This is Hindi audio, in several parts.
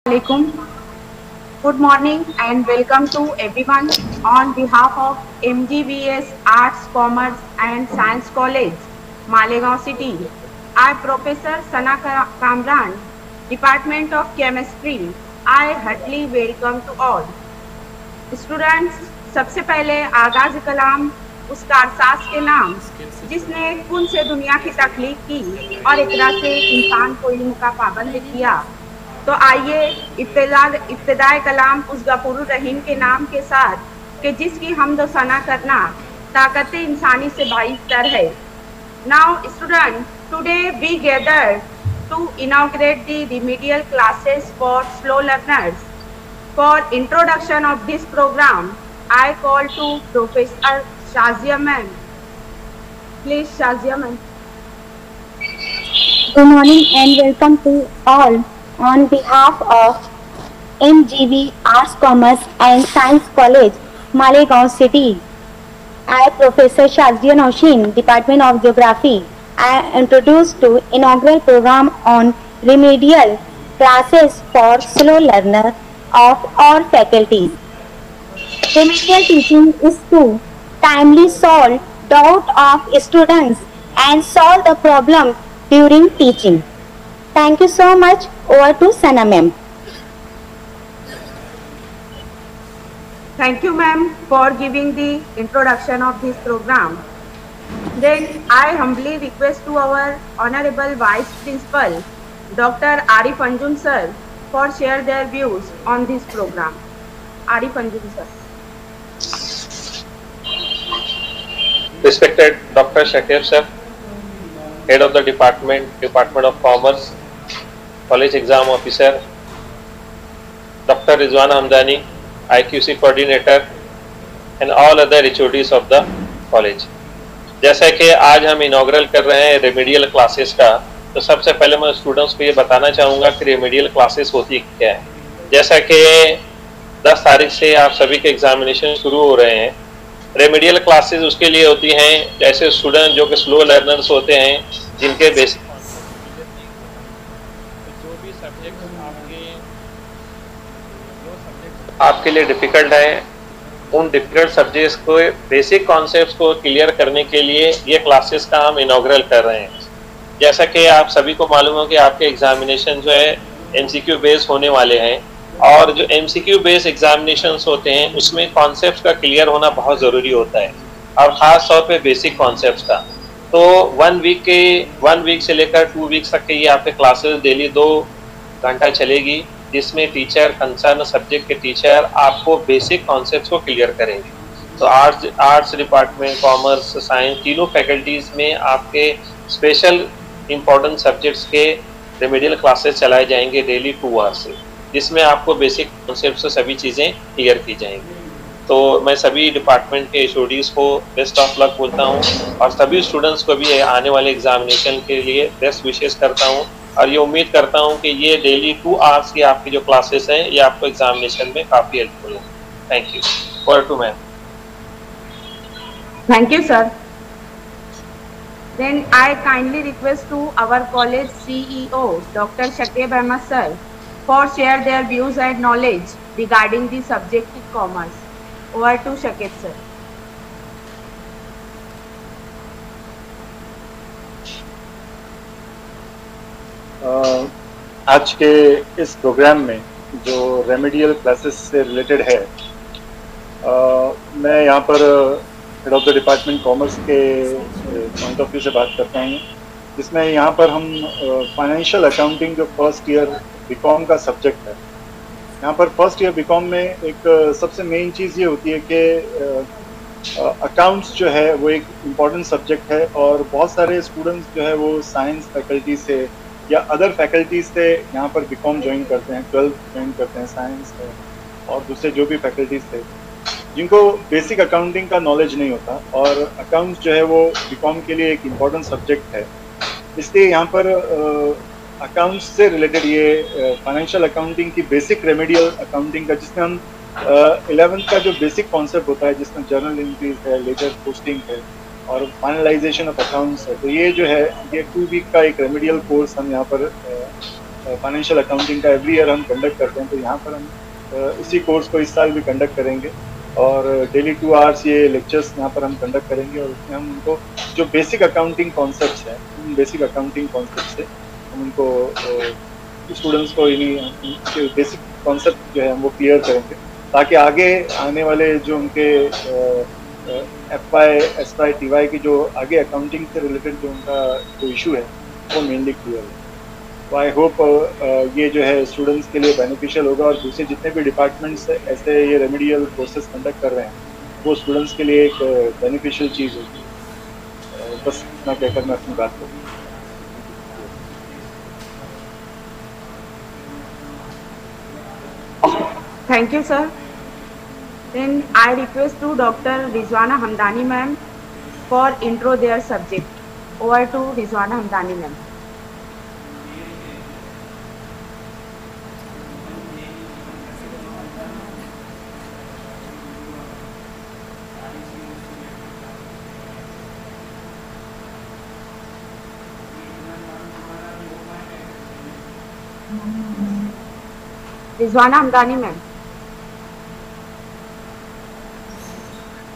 Alaikum. Good morning and welcome to everyone on behalf of MGBS Arts, Commerce and Science College, Malegaon City. I Professor Sana Kamran, Department of Chemistry. I heartily welcome to all. Students, सबसे पहले आगाज कलाम उस कारसाज के नाम जिसने कुन से दुनिया की तख्लीक की और इकरा से इंसान को इल्म का पाबंद किया। तो आइए इब्तिदाए कलाम उस गफूर रहीम के नाम के साथ कि जिसकी हमद सना करना ताकत इंसानी से बाइतर है। Now student, today we gather to inaugurate the remedial classes for slow learners. For introduction of this program, I call to Professor Shazia ma'am. Please, Shazia ma'am. Good morning and welcome to all on behalf of MGB Arts, Commerce and Science College, Malegaon City. I, Professor Shazia Naushin, Department of Geography. I introduce to inaugural program on remedial classes for slow learner of all faculties. Remedial teaching is to timely solve doubt of students and solve the problem during teaching. Thank you so much. Over to Sana ma'am. Thank you ma'am for giving the introduction of this program. Then I humbly request to our Honorable Vice Principal, Dr. Arif Anjum sir, for share their views on this program. Arif Anjum sir. Respected Dr. Shakir sir, Head of the Department of Commerce, College Exam Officer, Dr. Rizwan Hamdani, IQC Coordinator, and all other HODs of the college. जैसा कि आज हम इनॉग्रल कर रहे हैं रेमेडियल क्लासेस का, तो सबसे पहले मैं स्टूडेंट्स को ये बताना चाहूँगा कि रेमेडियल क्लासेस होती क्या है। जैसा कि 10 तारीख से आप सभी के एग्जामिनेशन शुरू हो रहे हैं, रेमेडियल क्लासेस उसके लिए होती हैं जैसे स्टूडेंट जो कि स्लो लर्नर्स होते हैं, जिनके बेसिक जो भी सब्जेक्ट आपके लिए डिफ़िकल्ट है, उन डिफिकल्ट सब्जेक्ट्स को बेसिक कॉन्सेप्ट्स को क्लियर करने के लिए ये क्लासेस का हम इनॉग्रल कर रहे हैं। जैसा कि आप सभी को मालूम हो कि आपके एग्जामिनेशन जो है एमसीक्यू बेस होने वाले हैं, और जो एमसीक्यू बेस एग्जामिनेशंस होते हैं उसमें कॉन्सेप्ट्स का क्लियर होना बहुत ज़रूरी होता है, और ख़ास तौर पे बेसिक कॉन्सेप्ट्स का। तो 1 वीक से लेकर 2 वीक्स तक के ये आपके क्लासेस डेली 2 घंटा चलेगी, जिसमें टीचर कंसर्न सब्जेक्ट के टीचर आपको बेसिक कॉन्सेप्ट्स को क्लियर करेंगे। तो आर्ट्स डिपार्टमेंट, कॉमर्स, साइंस, तीनों फैकल्टीज़ में आपके स्पेशल इम्पोर्टेंट सब्जेक्ट्स के रेमेडियल क्लासेस चलाए जाएंगे डेली 2 आवर्स से, जिसमें आपको बेसिक कॉन्सेप्ट से सभी चीज़ें क्लियर की जाएंगी। तो मैं सभी डिपार्टमेंट के HODs को बेस्ट ऑफ लक बोलता हूँ, और सभी स्टूडेंट्स को भी आने वाले एग्जामिनेशन के लिए बेस्ट विशेस करता हूँ, और ये उम्मीद करता हूँ कि ये डेली 2 आवर्स की आपकी जो क्लासेस हैं ये आपको एग्जामिनेशन में काफ़ी हेल्पफुल है। Thank you. Over to ma'am. Thank you sir. Then I kindly request to our college CEO, Dr. Shakib Ahmed sir, for share their views and knowledge regarding the subject of commerce. Over to Shakib sir. आज के इस प्रोग्राम में जो रेमेडियल क्लासेस से रिलेटेड है, मैं यहाँ पर head of the department commerce के पॉइंट ऑफ व्यू से बात करता हूँ, जिसमें यहाँ पर हम फाइनेंशियल अकाउंटिंग जो फर्स्ट ईयर बीकॉम का सब्जेक्ट है, यहाँ पर फर्स्ट ईयर बीकॉम में एक सबसे मेन चीज़ ये होती है कि अकाउंट्स जो है वो एक इम्पॉर्टेंट सब्जेक्ट है, और बहुत सारे स्टूडेंट्स जो है वो साइंस फैकल्टी से या अदर फैकल्टीज से यहाँ पर बीकॉम ज्वाइन करते हैं, 12th ज्वाइन करते हैं साइंस है, और दूसरे जो भी फैकल्टीज थे जिनको बेसिक अकाउंटिंग का नॉलेज नहीं होता, और अकाउंट्स जो है वो बीकॉम के लिए एक इम्पॉर्टेंट सब्जेक्ट है। इसलिए यहाँ पर अकाउंट्स से रिलेटेड ये फाइनेंशियल अकाउंटिंग की बेसिक रेमेडियल अकाउंटिंग का, जिसमें हम 11th का जो बेसिक कॉन्सेप्ट होता है, जिसमें जर्नल एंट्रीज है, लेजर पोस्टिंग है, और फाइनलाइजेशन ऑफ अकाउंट्स है, तो ये जो है ये 2 वीक का एक रेमेडियल कोर्स हम यहाँ पर फाइनेंशियल अकाउंटिंग का एवरी ईयर हम कंडक्ट करते हैं, तो यहाँ पर हम इसी कोर्स को इस साल भी कंडक्ट करेंगे और डेली 2 आवर्स ये लेक्चर्स यहाँ पर हम कंडक्ट करेंगे और उसमें हम उनको जो बेसिक अकाउंटिंग कॉन्सेप्ट्स हैं, उन बेसिक अकाउंटिंग कॉन्सेप्ट से हम उनको स्टूडेंट्स को इन्हीं बेसिक कॉन्सेप्ट जो है वो क्लियर करेंगे, ताकि आगे आने वाले जो उनके FY, SY, TY की जो आगे अकाउंटिंग से रिलेटेड जो उनका जो इशू है वो मेनली क्लियर है। तो आई होप ये जो है स्टूडेंट्स के लिए बेनिफिशियल होगा और दूसरे जितने भी डिपार्टमेंट्स ऐसे ये रेमेडियल कोर्सेज कंडक्ट कर रहे हैं वो स्टूडेंट्स के लिए एक बेनिफिशियल चीज़ होगी। बस इतना कहकर मैं अपनी बात करूँ। Thank you, sir. Then I request to Dr. Rizwana Hamdani ma'am for intro their subject. Over to Rizwana Hamdani ma'am. Rizwana Hamdani ma'am.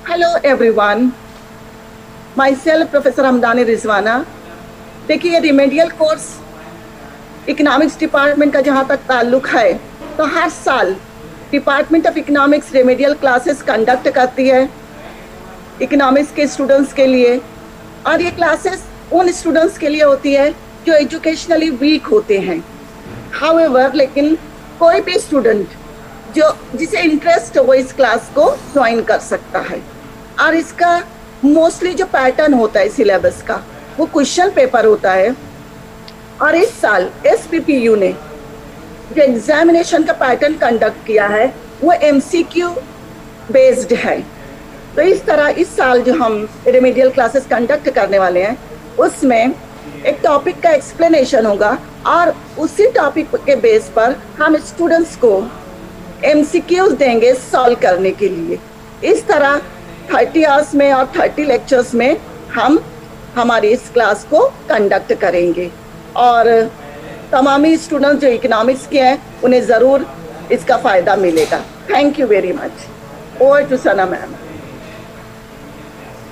Hello everyone, myself Professor Hamdani Rizwana। देखिए, रिमेडियल कोर्स इकोनॉमिक्स डिपार्टमेंट का जहाँ तक ताल्लुक है, तो हर साल department of economics remedial classes conduct करती है इकोनॉमिक्स के स्टूडेंट्स के लिए, और ये क्लासेस उन स्टूडेंट्स के लिए होती है जो एजुकेशनली वीक होते हैं। हाउएवर, लेकिन कोई भी स्टूडेंट जिसे इंटरेस्ट हो वो इस क्लास को ज्वाइन कर सकता है। और इसका मोस्टली जो पैटर्न होता है सिलेबस का वो क्वेश्चन पेपर होता है, और इस साल SPPU ने जो एग्जामिनेशन का पैटर्न कंडक्ट किया है वो MCQ बेस्ड है। तो इस तरह इस साल जो हम रेमेडियल क्लासेस कंडक्ट करने वाले हैं उसमें एक टॉपिक का एक्सप्लेनेशन होगा और उसी टॉपिक के बेस पर हम स्टूडेंट्स को MCQs देंगे सॉल्व करने के लिए। इस तरह 30 आवर्स में और 30 लेक्चर्स में हम हमारी इस क्लास को कंडक्ट करेंगे, और तमामी स्टूडेंट्स जो इकोनॉमिक्स के हैं उन्हें ज़रूर इसका फ़ायदा मिलेगा। Thank you very much. Over to Sana ma'am.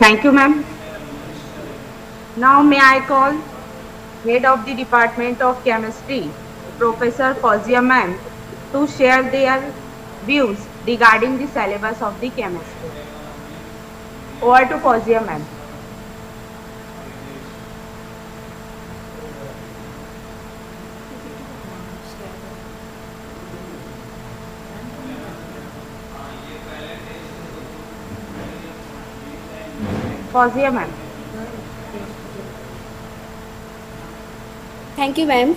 Thank you, ma'am. Now may I call Head of the Department of Chemistry, Professor Fawzia ma'am, to share their views regarding the syllabus of the chemistry. Over to Fawzia ma'am. Fawzia ma'am. Thank you, ma'am.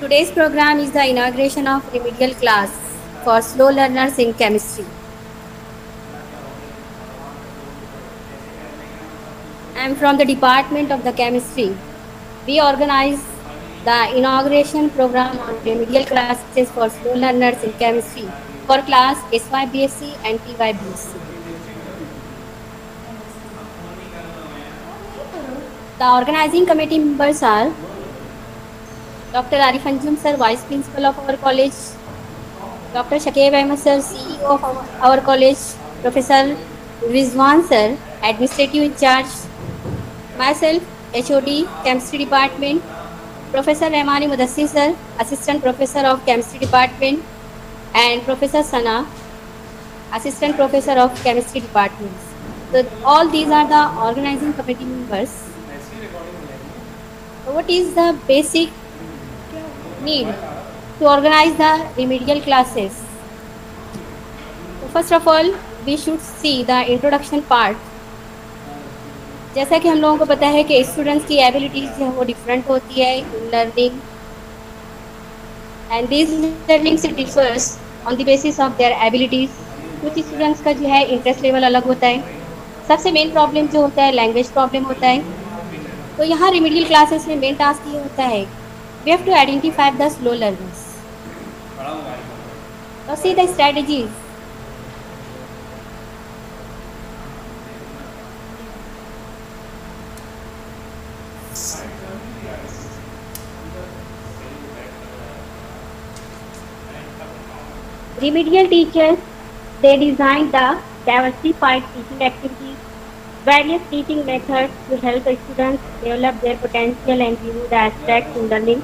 Today's program is the inauguration of remedial class for slow learners in chemistry. I am from the Department of the Chemistry. We organize the inauguration program on remedial classes for slow learners in chemistry for class SYBSc and TYBSc. The organizing committee members are Dr. Arif Anjum sir, Vice Principal of our college, Dr. Shakib Ahmed sir, CEO of our college, Professor Rizwan sir, Administrative in charge, myself, HOD, Chemistry Department, Professor Rahmani Mudassir sir, Assistant Professor of Chemistry Department, and Professor Sana, Assistant Professor of Chemistry Department. So all these are the organizing committee members. So what is the basic need to organize the remedial classes? So first of all, we should see the introduction part. जैसा कि हम लोगों को पता है कि स्टूडेंट्स की एबिलिटीज़ जो है वो डिफरेंट होती है in learning, and this learning से differs on the basis of their abilities. कुछ स्टूडेंट्स का जो है इंटरेस्ट लेवल अलग होता है। सबसे मेन प्रॉब्लम जो होता है लैंग्वेज प्रॉब्लम होता है। तो यहाँ रिमेडियल क्लासेस में मेन टास्क ये होता है we have to identify the slow learners. तो see the strategies. Remedial teachers, they design the diversified teaching activities, various teaching methods to help the students develop their potential and remove the abstracts in learning.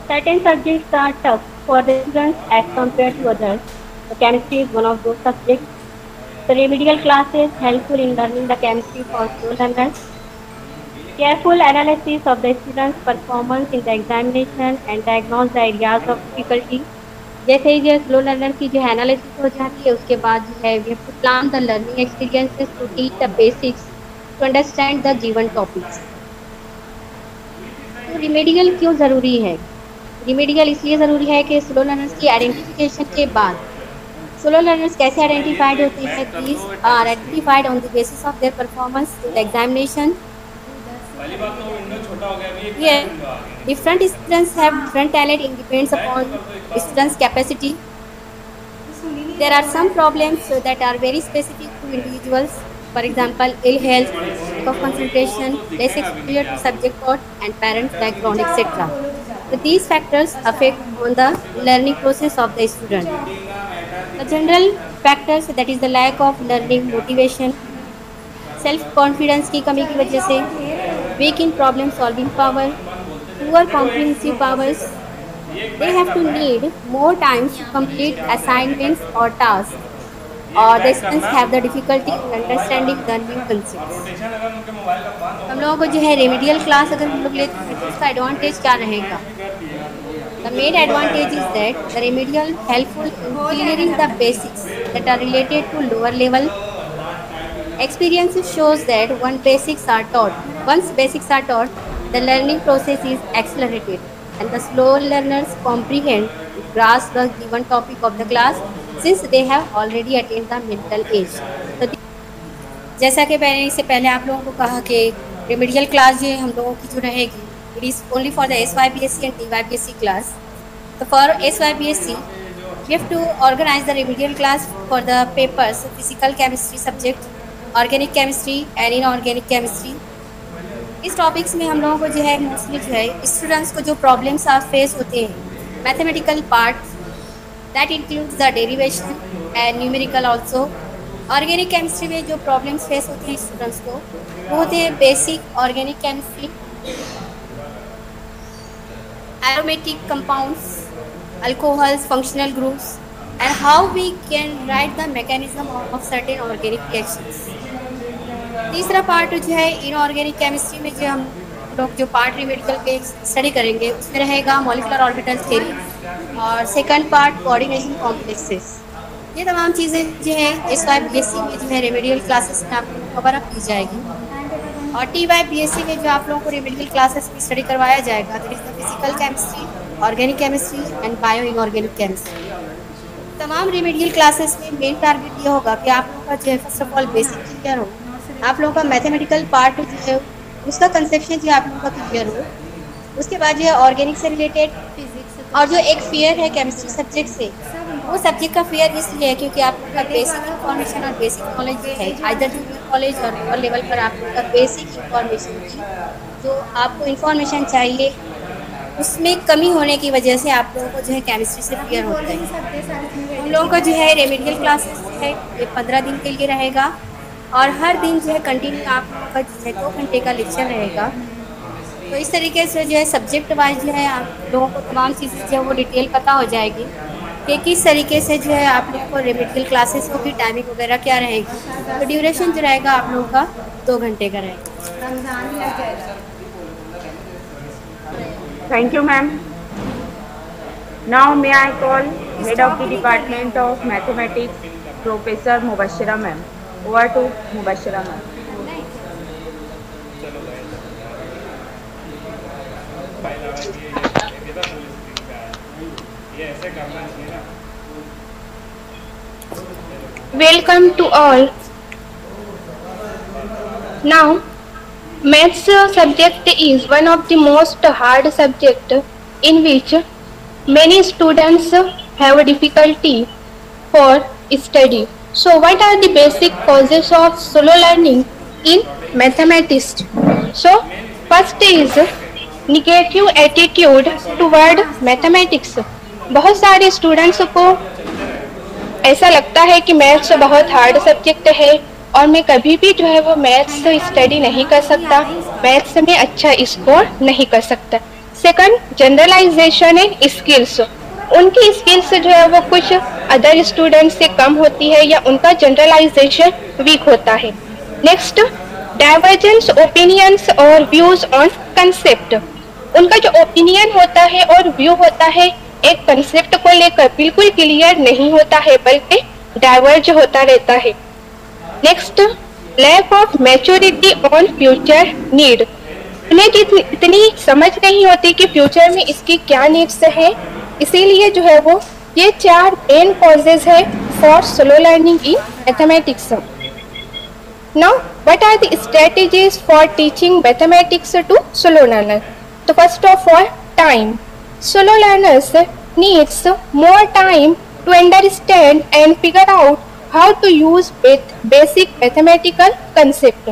Certain subjects are tough for the students as compared to others. The chemistry is one of those subjects. The remedial classes helpful in learning the chemistry for slow learners. Careful analysis of the students' performance in the examination and diagnose the areas of difficulty. जैसे ही जो स्लो लर्नर की जो है एनालिसिस हो जाती है, उसके बाद जो है we have to plan the learning experiences to teach the basics to understand the given topics. तो रिमेडियल क्यों ज़रूरी है? रिमेडियल इसलिए ज़रूरी है कि स्लो लर्नर्स की आइडेंटिफिकेशन के बाद स्लो लर्नर्स कैसे आइडेंटिफाइड होते हैं? These are identified on the basis of their performance in the examination. Here, different students have different talent. It depends upon students' capacity. There are some problems that are very specific to individuals. For example, ill health, lack of concentration, less exposure to subject matter, and parents' background, etc. So these factors affect on the learning process of the student. The general factors, that is the lack of learning motivation, self-confidence की कमी की वजह से, weak in problem solving power, poor comprehensive powers. They have to need more time to complete assignments or tasks, or the students have the difficulty in understanding the new concepts. हम लोगों को जो है रेमेडियल क्लास अगर हम लोग लेते हैं तो उसका एडवांटेज क्या रहेगा? The main advantage is that the remedial helpful in clearing the basics that are related to lower level. Experience shows that once basics are taught, the learning process is accelerated and the slow learners comprehend, grasp the given topic of the class since they have already attained the mental age. तो जैसा कि मैंने इससे पहले आप लोगों को कहा कि रेमेडियल क्लास जो हम लोगों की जो रहेगी, it is only for the SYBSC and TYBSC class. So for SYBSC, we have to organize the remedial class for the papers physical chemistry subject, organic chemistry and inorganic chemistry. इस टॉपिक्स में हम लोगों को जो है मोस्टली जो है स्टूडेंट्स को जो प्रॉब्लम्स आप फेस होते हैं, mathematical part that includes the derivation and numerical also. Organic chemistry में जो प्रॉब्लम्स फेस होते हैं स्टूडेंट्स को वो होते हैं basic organic chemistry, aromatic compounds, alcohols, functional groups and how we can write the mechanism of certain organic reactions. तीसरा पार्ट जो है इनऑर्गेनिक केमिस्ट्री में जो हम लोग जो पार्ट रेमेडिकल पे स्टडी करेंगे उसमें रहेगा मॉलिक्यूलर ऑर्बिटल थ्योरी, और सेकंड पार्ट कोऑर्डिनेशन कॉम्प्लेक्सेस। ये तमाम चीज़ें जो है SYBSC में जो है रेमेडियल क्लासेस में आप लोगों को कवर अप की जाएगी, और TYBSC में जो आप लोगों को रेमेडियल क्लासेस में स्टडी करवाया जाएगा that is the physical chemistry, organic chemistry and bio inorganic chemistry. तमाम रेमेडियल क्लासेस में मेन टारगेट ये होगा कि आप लोगों का जो है first of all basic clear हो, आप लोगों का मैथमेटिकल पार्ट जो है उसका कंसेप्शन जो आप लोगों का क्लियर हो, उसके बाद जो है ऑर्गेनिक से रिलेटेड, और जो एक फेयर है केमिस्ट्री सब्जेक्ट से, वो सब्जेक्ट का फेयर इसलिए है क्योंकि आप लोगों का बेसिक इन्फॉर्मेशन और बेसिक नॉलेज जो है आइदर जूनियर कॉलेज और लोअर लेवल पर आप लोगों का बेसिक इन्फॉर्मेशन की जो आपको इन्फॉर्मेशन चाहिए उसमें कमी होने की वजह से आप लोगों को जो है केमिस्ट्री से क्लियर होता है। हम लोगों का जो है रेमेडियल क्लासेस है ये 15 दिन के लिए रहेगा, और हर दिन जो है कंटिन्यू आप लोगों का जो है 2 घंटे का लेक्चर रहेगा। तो इस तरीके से जो है सब्जेक्ट वाइज जो है आप लोगों को तमाम चीज़ें जो है वो डिटेल पता हो जाएगी कि किस तरीके से जो है आप लोगों को रेमेडियल क्लासेस होगी, टाइमिंग वगैरह क्या रहेगी। तो ड्यूरेशन जो रहेगा आप लोगों का 2 घंटे का रहेगा। Thank you, ma'am. Now may I call Head of the Department of Mathematics, Professor Mubashira ma'am. Over to Mubashira ma'am. Welcome to all. Now, maths subject is one of the most hard subject in which many students have difficulty for study. So, what are the basic causes of slow learning in mathematics? So, first is negative attitude toward mathematics. बहुत सारे स्टूडेंट्स को ऐसा लगता है कि मैथ्स बहुत हार्ड सब्जेक्ट है और मैं कभी भी जो है वो मैथ्स स्टडी नहीं कर सकता, मैथ्स में अच्छा स्कोर नहीं कर सकता। Second, generalisation and skills. उनकी स्किल्स जो है वो कुछ अदर स्टूडेंट से कम होती है या उनका जनरलाइजेशन वीक होता है। नेक्स्ट, डाइवर्जेंस ओपिनियंस और व्यूज ऑन कंसेप्ट। उनका जो ओपिनियन होता है और व्यू होता है एक कंसेप्ट को लेकर बिल्कुल क्लियर नहीं होता है बल्कि डाइवर्ज होता रहता है। Next, lack of maturity on future need. उन्हें इतनी समझ नहीं होती कि फ्यूचर में इसकी क्या नीड्स है, इसीलिए जो है वो ये 4 मेन कॉजेज है for slow learning in mathematics. Now what are the strategies for teaching mathematics to slow learner? तो first of all, time. Slow learners needs more time to understand and figure out how to use basic mathematical concept.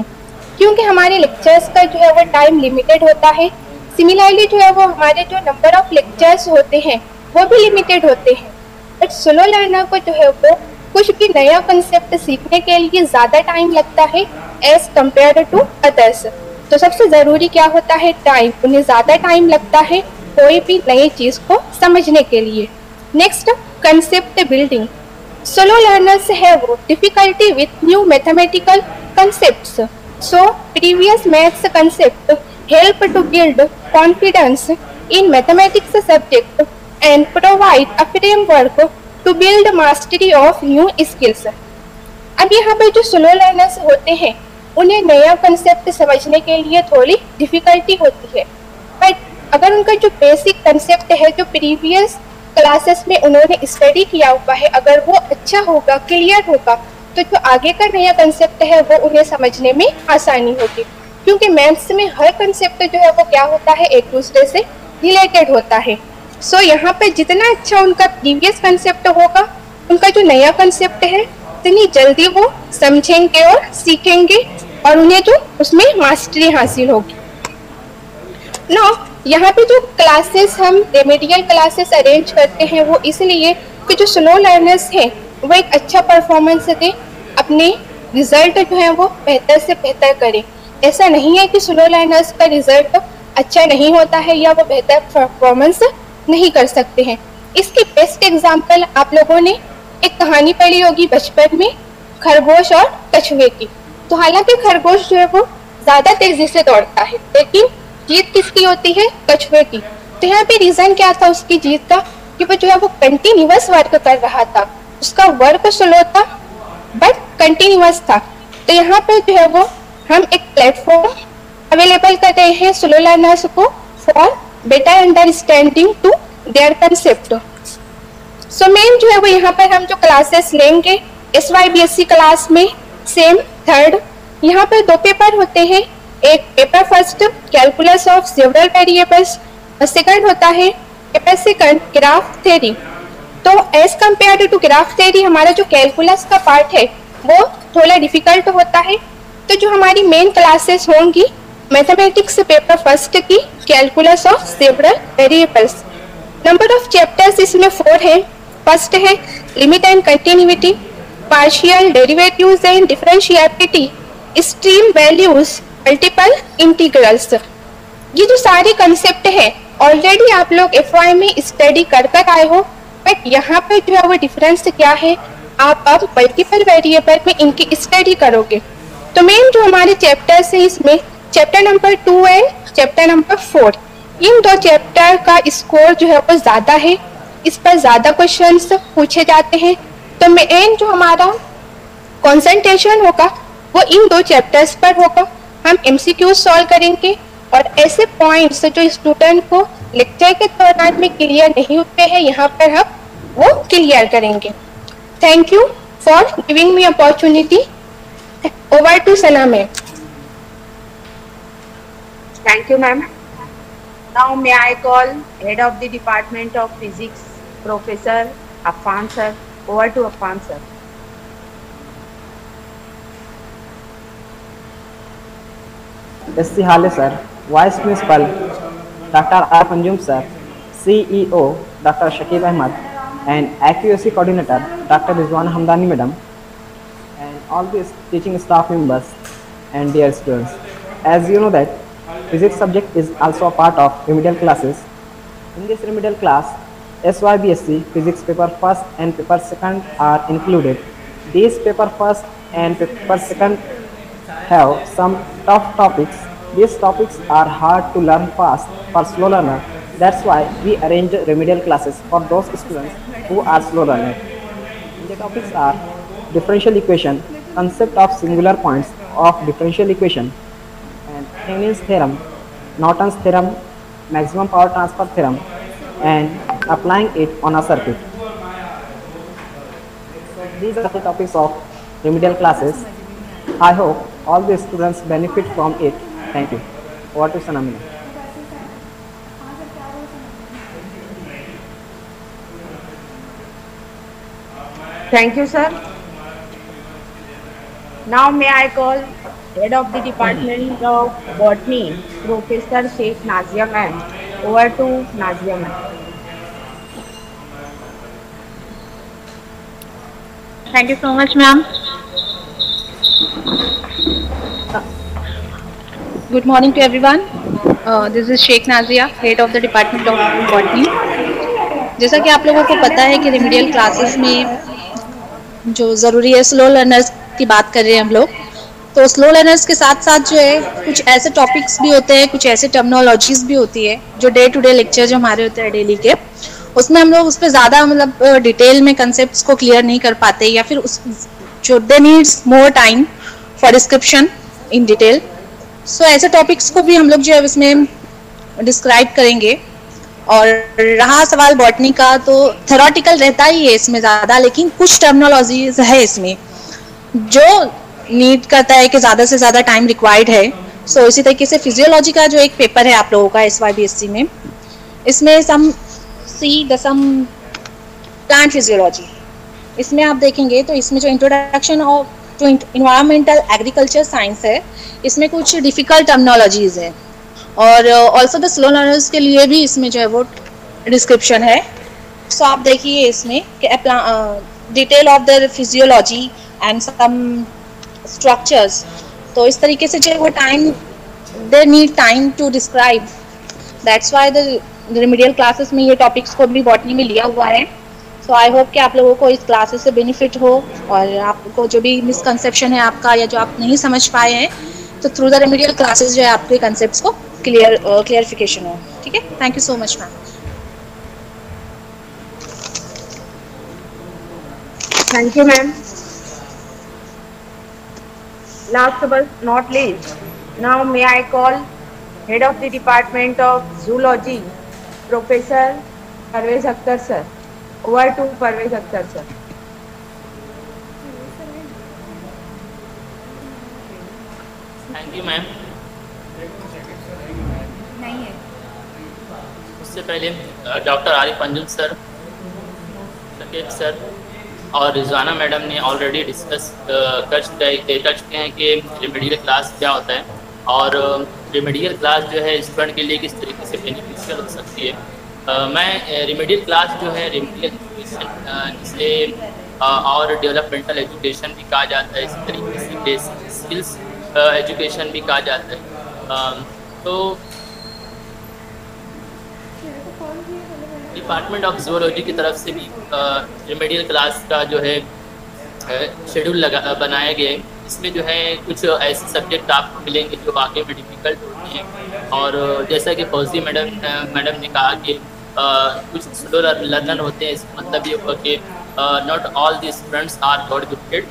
क्योंकि हमारे लेक्चर्स का जो है वो टाइम लिमिटेड होता है, सिमिलरली जो है वो हमारे जो नंबर ऑफ लेक्चर्स होते हैं वो भी लिमिटेड होते हैं। बट स्लो लर्नर को जो है वो कुछ भी नया कंसेप्ट सीखने के लिए ज़्यादा टाइम लगता है एज कम्पेयर टू अदर्स। तो सबसे ज़रूरी क्या होता है? टाइम। उन्हें ज़्यादा टाइम लगता है कोई भी नई चीज को समझने के लिए। Next, concept building. Slow learners have difficulty with new mathematical concepts. So previous maths concept help to build confidence in mathematics subject and provide a framework to build mastery of new skills. अब यहाँ पर जो स्लो लर्नर्स होते हैं उन्हें नया कंसेप्ट समझने के लिए थोड़ी डिफिकल्टी होती है, बट अगर उनका जो बेसिक कंसेप्ट है जो प्रीवियस क्लासेस में उन्होंने स्टडी किया हुआ है अगर वो अच्छा होगा, क्लियर होगा, तो जो आगे का नया कंसेप्ट है वो उन्हें समझने में आसानी होगी। क्योंकि मैथ्स में हर कंसेप्ट जो है वो क्या होता है, एक दूसरे से रिलेटेड होता है। सो यहाँ पे जितना अच्छा उनका प्रीवियस कंसेप्ट होगा, उनका जो नया कंसेप्ट है इतनी जल्दी वो समझेंगे और सीखेंगे और उन्हें जो उसमें मास्टरी हासिल होगी। नो, यहाँ पे जो क्लासेस हम रेमेडियल क्लासेस अरेंज करते हैं वो इसलिए कि जो स्लो लर्नर्स हैं वो एक अच्छा परफॉर्मेंस दें, अपने रिजल्ट जो है वो बेहतर से बेहतर करें। ऐसा नहीं है कि स्लो लर्नर्स का रिजल्ट अच्छा नहीं होता है या वो बेहतर परफॉर्मेंस नहीं कर सकते हैं। इसकी बेस्ट एग्जाम्पल आप लोगों ने एक कहानी पढ़ी होगी बचपन में, खरगोश और कछुए की। तो हालांकि खरगोश जो है वो ज़्यादा तेजी से दौड़ता है लेकिन जीत किसकी होती है, कछुए की। तो यहाँ पे रीजन क्या था उसकी जीत का, कि वो जो है वो कंटिन्यूअस वर्क कर रहा था, उसका वर्क स्लो था बट कंटिन्यूअस था। तो यहाँ पे जो है वो हम एक प्लेटफॉर्म अवेलेबल कर रहे हैं स्लो लर्नर्स को for better understanding to their concept. So main जो है वो यहाँ पर हम जो क्लासेस लेंगे SYBSE क्लास में सेम थर्ड, यहाँ पर 2 पेपर होते हैं। एक paper first calculus of several variables और सेकंड होता है पेपर सेकंड ग्राफ थ्योरी। तो as compared to graph theory हमारा जो कैलकुलस का पार्ट है वो थोड़ा डिफिकल्ट होता है। तो जो हमारी मेन क्लासेस होंगी मैथमेटिक्स पेपर फर्स्ट की calculus of several variables. Number of chapters इसमें 4 है। फर्स्ट है limit and continuity, partial derivatives and differentiability, stream values, multiple integrals. ये जो सारे कंसेप्ट है ऑलरेडी आप लोग FY में स्टडी कर आए हो, बट यहाँ पर जो है वो डिफरेंस क्या है, आप अब मल्टीपल वेरिएबल में इनकी स्टडी करोगे। तो मेन जो हमारे चैप्टर्स है इसमें chapter number 2 and chapter number 4, in 2 chapter का स्कोर जो है वो ज्यादा है, इस पर ज्यादा क्वेश्चंस पूछे जाते हैं। तो मेन जो हमारा कंसंट्रेशन होगा वो इन 2 चैप्टर्स पर होगा। हम MCQ सॉल्व करेंगे और ऐसे पॉइंट्स जो स्टूडेंट को लेक्चर के दौरान में क्लियर नहीं होते हैं यहाँ पर हम वो क्लियर करेंगे। Thank you for giving me opportunity. Over to Sana ma'am. Thank you, ma'am. Now may I call Head of the Department of Physics, Professor Affan sir. Over to Affan sir. SC हाले sir. Vice Principal Dr. Arpanjum Sir, CEO Dr. Shakib Ahmed, and Accuracy Coordinator Dr. Rizwan Hamdani Madam, and all these teaching staff members and dear students. As you know that physics subject is also a part of remedial classes. In this remedial class, SYBSC Physics paper first and paper second are included. These paper first and paper second have some tough topics. These topics are hard to learn fast for slow learner. That's why we arrange remedial classes for those students who are slow learner. The topics are differential equation, concept of singular points of differential equation, and Thevenin's theorem, Norton's theorem, maximum power transfer theorem, and applying it on a circuit. These are the topics of remedial classes. I hope all the students benefit from it. Thank you. Over to Sanamina. Thank you, sir. Now may I call Head of the Department of Botany, Professor Sheikh Nazia ma'am. Over to Nazia ma'am. Thank you so much, ma'am. Good morning to everyone. This is Sheikh Nazia, Head of the Department of Botany. जैसा कि आप लोगों को पता है कि रेमेडियल क्लासेस में जो ज़रूरी है स्लो लर्नर्स की बात कर रहे हैं हम लोग, तो स्लो लर्नर्स के साथ साथ जो है कुछ ऐसे टॉपिक्स भी होते हैं, कुछ ऐसे टर्मिनोलॉजीज भी होती है जो डे टू डे लेक्चर जो हमारे होते हैं डेली के, उसमें हम लोग उस पर ज़्यादा मतलब डिटेल में कंसेप्ट्स को क्लियर नहीं कर पाते, या फिर उस जो they needs more time for description in detail. So ऐसे टॉपिक्स को भी हम लोग जो है इसमें डिस्क्राइब करेंगे. और रहा सवाल बॉटनी का, तो थ्योरेटिकल रहता ही है इसमें ज़्यादा, लेकिन कुछ टर्मिनोलॉजीज है इसमें जो नीड करता है कि ज़्यादा से ज़्यादा टाइम रिक्वायर्ड है. सो इसी तरीके से फिजियोलॉजी का जो एक पेपर है आप लोगों का SYBSC में, इसमें सम प्लांट फिजियोलॉजी, इसमें आप देखेंगे तो इसमें जो इंट्रोडक्शन ऑफ जो इन्वायरमेंटल एग्रीकल्चर साइंस है, इसमें कुछ डिफ़िकल्ट टर्मिनोलॉजीज है. और ऑल्सो द स्लो लर्नर्स के लिए भी इसमें जो है वो डिस्क्रिप्शन है. सो आप देखिए इसमें कि detail of the physiology and some structures, तो इस तरीके से जो है वो time they need time to describe. That's why the remedial classes में ये टॉपिक्स को भी बॉटनी में लिया हुआ है. सो आई होप कि आप लोगों को इस क्लासेस से बेनिफिट हो, और आपको जो भी मिसकंसेप्शन है आपका या जो आप नहीं समझ पाए हैं, तो थ्रू द रेमेडियल क्लासेस जो है आपके कंसेप्ट्स को क्लियरिफिकेशन हो. ठीक है, thank you so much ma'am. Thank you, ma'am. Last but not least, now may I call Head of the Department of Zoology, Professor Parvez Akhtar sir. Over to Parvez Akhtar sir. Thank you, ma'am. उससे पहले doctor Arif Anjum sir, Shakib sir और रिजवाना मैडम ने ऑलरेडी डिस्कस कर चुके हैं कि रेमेडियल क्लास क्या होता है, और रेमेडियल क्लास जो है स्टूडेंट के लिए किस तरीके से बेनिफिशियल हो सकती है. मैं रेमेडियल क्लास जो है रेमेडियल एजुकेशन जिसे और डेवलपमेंटल एजुकेशन भी कहा जाता है, इसी तरीके से बेसिक स्किल्स एजुकेशन भी कहा जाता है. तो डिपार्टमेंट ऑफ ज़ूलॉजी की तरफ से भी रेमेडियल क्लास का जो है शेड्यूल बनाया गया है. इसमें जो है कुछ ऐसे सब्जेक्ट आपको मिलेंगे जो वाकई में डिफ़िकल्ट होती हैं, और जैसा कि फौजी मैडम ने कहा कि कुछ स्लो लर्नर होते हैं. इसका मतलब ये हुआ कि not all the students are god gifted,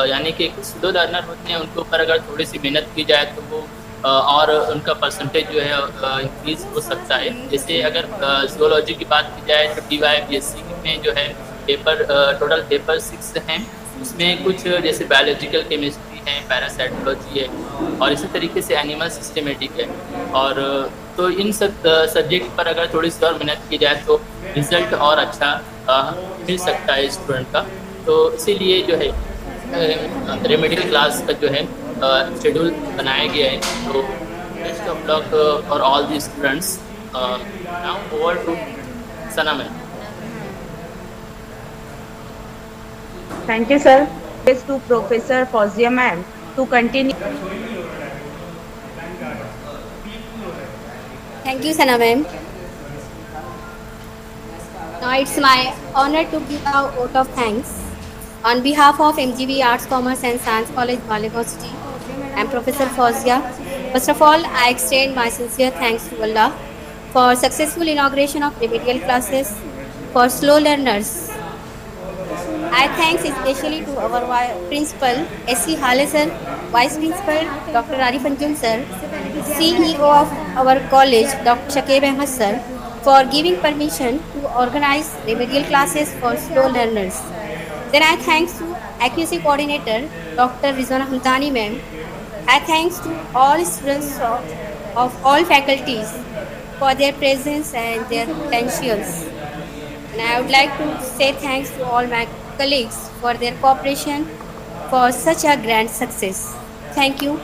यानी कि स्लो लर्नर होते हैं, उनके ऊपर अगर थोड़ी सी मेहनत की जाए तो वो और उनका परसेंटेज जो है इंक्रीज़ हो सकता है. जैसे अगर ज़ूलॉजी की बात की जाए तो TYBSC में जो है पेपर टोटल पेपर 6 हैं. उसमें कुछ जैसे बायोलॉजिकल केमिस्ट्री है, पैरासाइटोलॉजी है, और इसी तरीके से एनिमल सिस्टमेटिक है. और तो इन सब सब्जेक्ट पर अगर थोड़ी सी और मेहनत की जाए तो रिज़ल्ट और अच्छा मिल सकता है स्टूडेंट का. तो इसीलिए जो है रेमेडियल क्लास का जो है शेड्यूल बनाया गया है. तो best of luck for all the students. Now over to Sana ma'am. Thank you, sir. Yes, to Professor Fauzia ma'am to continue. Thank you, Sana ma'am. Now it's my honor to give a vote of thanks on behalf of MGB Arts, Commerce and Science College, Malegaon City. I'm Professor Fauzia. First of all, I extend my sincere thanks to Allah for successful inauguration of remedial classes for slow learners. I thanks especially to our principal, S.C. Hale sir, Vice Principal, Dr. Arif Anjum sir, CEO of our college, Dr. Shakib Ahmed sir, for giving permission to organize remedial classes for slow learners. Then I thanks to accuracy coordinator, Dr. Rizwana Hamdani ma'am. I thanks to all students of all faculties for their presence and their potentials. And I would like to say thanks to all my colleagues for their cooperation for such a grand success. Thank you.